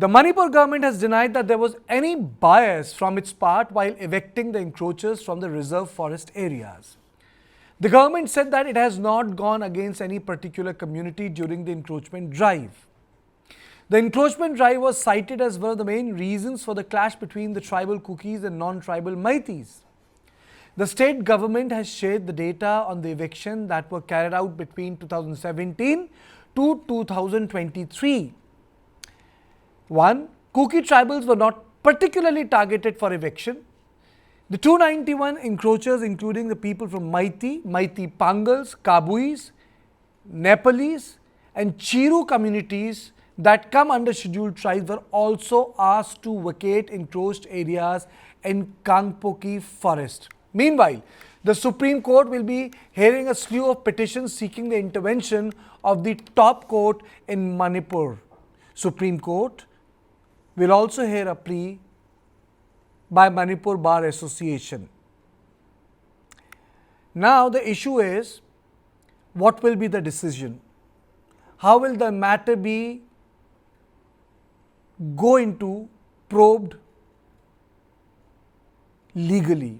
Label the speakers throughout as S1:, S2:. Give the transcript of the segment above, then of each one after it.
S1: The Manipur government has denied that there was any bias from its part while evicting the encroachers from the reserve forest areas. The government said that it has not gone against any particular community during the encroachment drive. The encroachment drive was cited as one of the main reasons for the clash between the tribal Kukis and non-tribal Maitis. The state government has shared the data on the eviction that were carried out between 2017 to 2023. 1. Kuki tribals were not particularly targeted for eviction. The 291 encroachers, including the people from Maiti Pangals, Kabuis, Nepalese and Chiru communities that come under scheduled tribes, were also asked to vacate encroached areas in Kangpoki forest. Meanwhile, the Supreme Court will be hearing a slew of petitions seeking the intervention of the top court in Manipur. Supreme Court will also hear a plea by Manipur Bar Association. Now the issue is, what will be the decision? How will the matter be go into probed legally?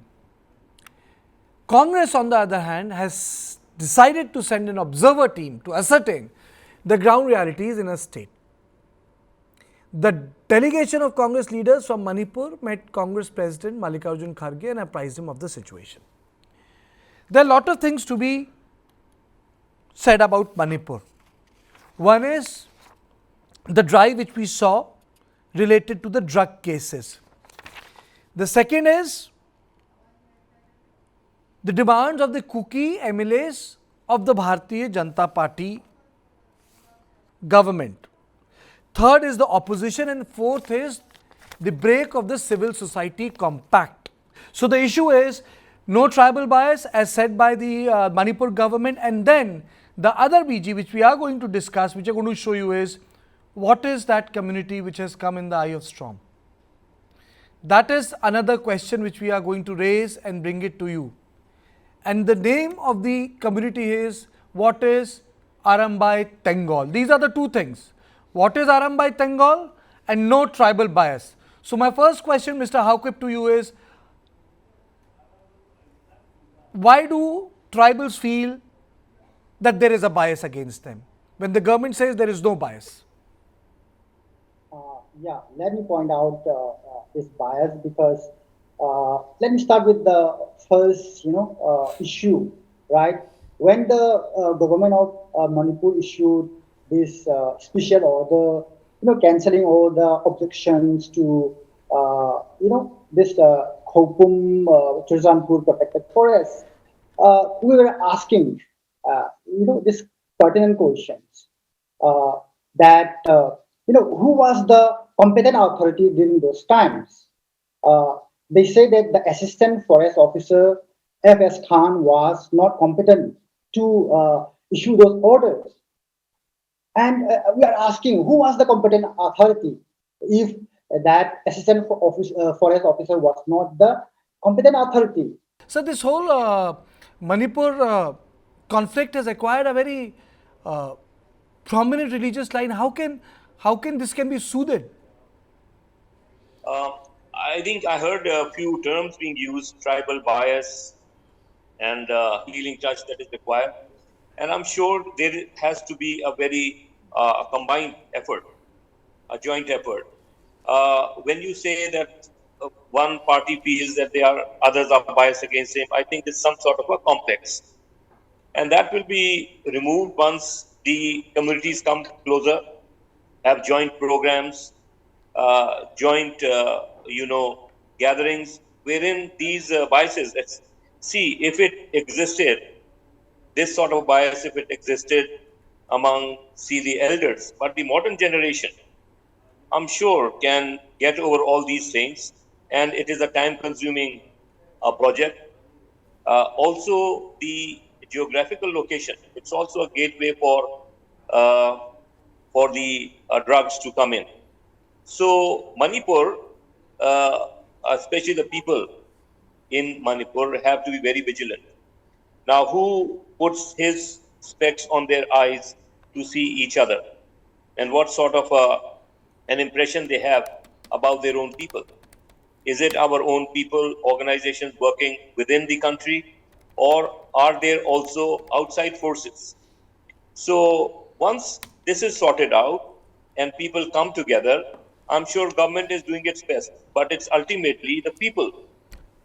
S1: Congress, on the other hand, has decided to send an observer team to ascertain the ground realities in a state. The delegation of Congress leaders from Manipur met Congress President Mallikarjun Kharge and apprised him of the situation. There are a lot of things to be said about Manipur. One is the drive which we saw related to the drug cases. The second is the demands of the Kuki MLAs of the Bharatiya Janata Party government. Third is the opposition, and fourth is the break of the civil society compact. So the issue is no tribal bias as said by the Manipur government, and then the other BG which we are going to discuss, which I am going to show you, is what is that community which has come in the eye of storm. That is another question which we are going to raise and bring it to you. And the name of the community is, what is Arambai Tengal? These are the two things. What is Arambai Tengal and no tribal bias? So my first question, Mr. Hawkip, to you is, why do tribals feel that there is a bias against them when the government says there is no bias?
S2: Yeah, let me point out this bias because let me start with the first, issue, right? When the government of Manipur issued this special order, cancelling all the objections to, this Khopum Churjanpur protected forest, we were asking, this pertinent questions that, who was the competent authority during those times? They say that the assistant forest officer F.S. Khan was not competent to issue those orders. And we are asking, who was the competent authority if that assistant forest officer was not the competent authority?
S1: So this whole Manipur conflict has acquired a very prominent religious line. How can this be soothed?
S3: I think I heard a few terms being used: tribal bias and healing touch that is required. And I'm sure there has to be a very combined effort, a joint effort. When you say that one party feels that others are biased against him, I think it's some sort of a complex. And that will be removed once the communities come closer, have joint programs, joint, gatherings, wherein these biases, see, if it existed, this sort of bias, if it existed among, the elders, but the modern generation, I'm sure, can get over all these things, and it is a time-consuming project. Also, the geographical location, it's also a gateway for the drugs to come in. So Manipur, especially the people in Manipur, have to be very vigilant. Now, who puts his specs on their eyes to see each other, and what sort of an impression they have about their own people. Is it our own people, organizations working within the country, or are there also outside forces? So once this is sorted out and people come together, I'm sure government is doing its best, but it's ultimately the people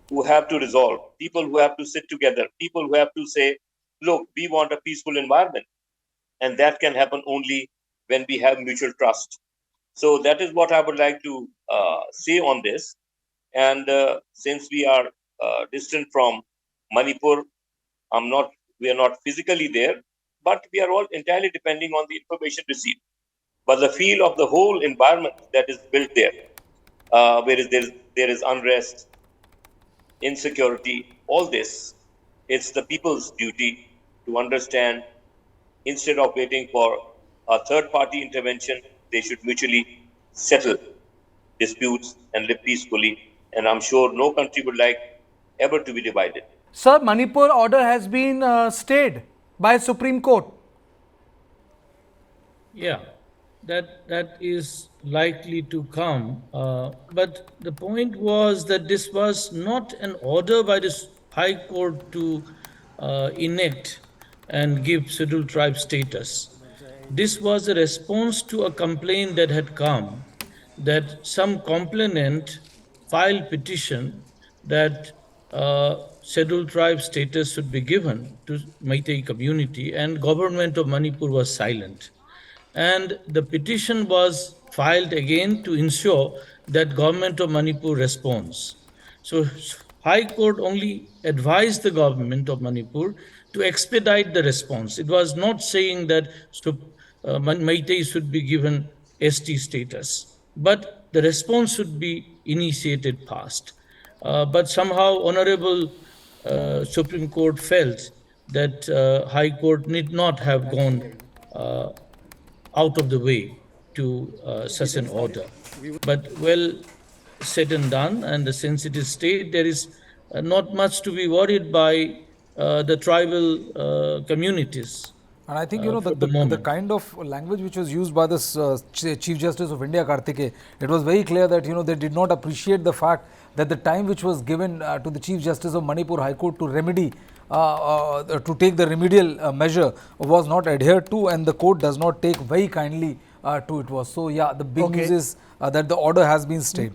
S3: who have to resolve, people who have to sit together, people who have to say, look, we want a peaceful environment. And that can happen only when we have mutual trust. So that is what I would like to say on this. And since we are distant from Manipur, we are not physically there, but we are all entirely depending on the information received. But the feel of the whole environment that is built there, there is unrest, insecurity, all this, it's the people's duty to understand. Instead of waiting for a third party intervention, they should mutually settle disputes and live peacefully. And I'm sure no country would like ever to be divided.
S1: Sir, Manipur order has been stayed by Supreme Court.
S4: Yeah, that is likely to come. But the point was that this was not an order by the High Court to enact and give scheduled tribe status. This was a response to a complaint that had come that some complainant filed petition that scheduled tribe status should be given to Meitei community, and government of Manipur was silent. And the petition was filed again to ensure that government of Manipur responds. So High Court only advised the government of Manipur to expedite the response. It was not saying that Meitei should be given ST status, but the response should be initiated fast. But somehow Honorable Supreme Court felt that High Court need not have gone out of the way to such an order. But well said and done, and the sensitive state, there is not much to be worried by the tribal communities.
S5: And I think, the kind of language which was used by this Chief Justice of India, Kartikeya, it was very clear that, they did not appreciate the fact that the time which was given to the Chief Justice of Manipur High Court to remedy, to take the remedial measure was not adhered to, and the court does not take very kindly to it was. So, yeah, the big news is that the order has been stayed.